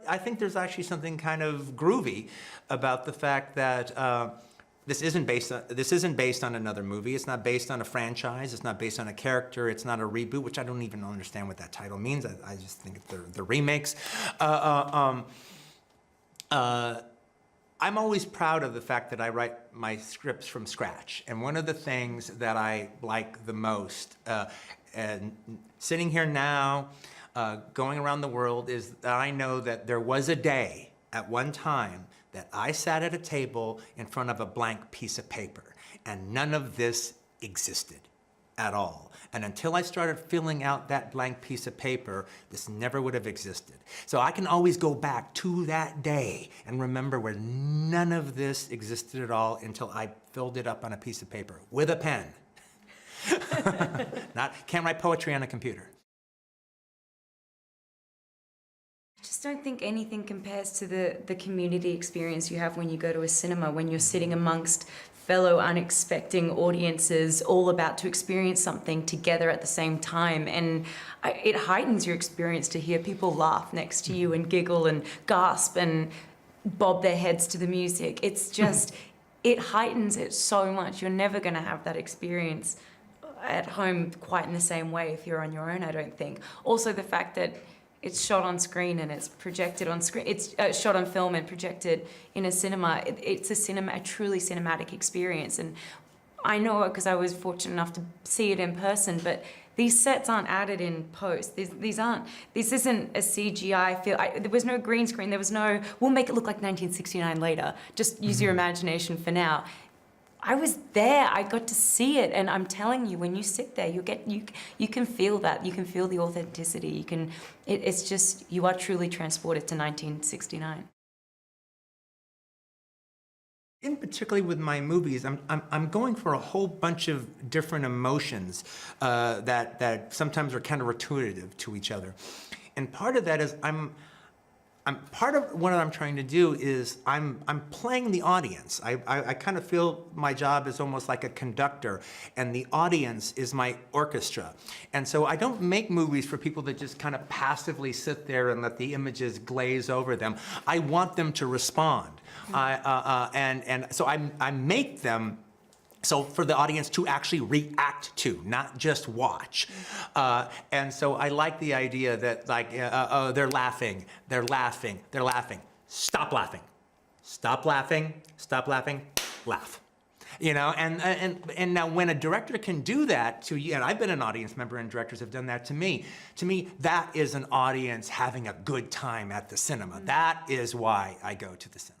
I think there's actually something kind of groovy about the fact that this isn't based on another movie. It's not based on a franchise. It's not based on a character. It's not a reboot, which I don't even understand what that title means. I just think they're remakes. I'm always proud of the fact that I write my scripts from scratch. And one of the things that I like the most, and sitting here now, going around the world, is that I know that there was a day at one time that I sat at a table in front of a blank piece of paper, and none of this existed at all. And until I started filling out that blank piece of paper, this never would have existed. So I can always go back to that day and remember where none of this existed at all until I filled it up on a piece of paper with a pen. Can't write poetry on a computer. I just don't think anything compares to the community experience you have when you go to a cinema, when you're sitting amongst fellow unexpecting audiences all about to experience something together at the same time. And it heightens your experience to hear people laugh next to you and giggle and gasp and bob their heads to the music. It's just, it heightens it so much. You're never going to have that experience at home quite in the same way if you're on your own, I don't think. Also the fact that it's shot on screen and it's projected on screen. It's shot on film and projected in a cinema. It's a truly cinematic experience. And I know it because I was fortunate enough to see it in person, but these sets aren't added in post. This isn't a CGI feel. There was no green screen. There was no, we'll make it look like 1969 later. Just use your imagination for now. I was there, I got to see it, and I'm telling you, when you sit there, you can feel that, you can feel the authenticity, it's just, you are truly transported to 1969. In particularly with my movies, I'm going for a whole bunch of different emotions that sometimes are counterintuitive to each other. And part of that is part of what I'm trying to do is I'm playing the audience. I kind of feel my job is almost like a conductor, and the audience is my orchestra. And so I don't make movies for people that just kind of passively sit there and let the images glaze over them. I want them to respond. And so I make them so for the audience to actually react to, not just watch. And so I like the idea that, like, they're laughing, they're laughing, they're laughing. Stop laughing. Stop laughing, stop laughing, laugh. You know, and now when a director can do that to you, and I've been an audience member and directors have done that to me that is an audience having a good time at the cinema. That is why I go to the cinema.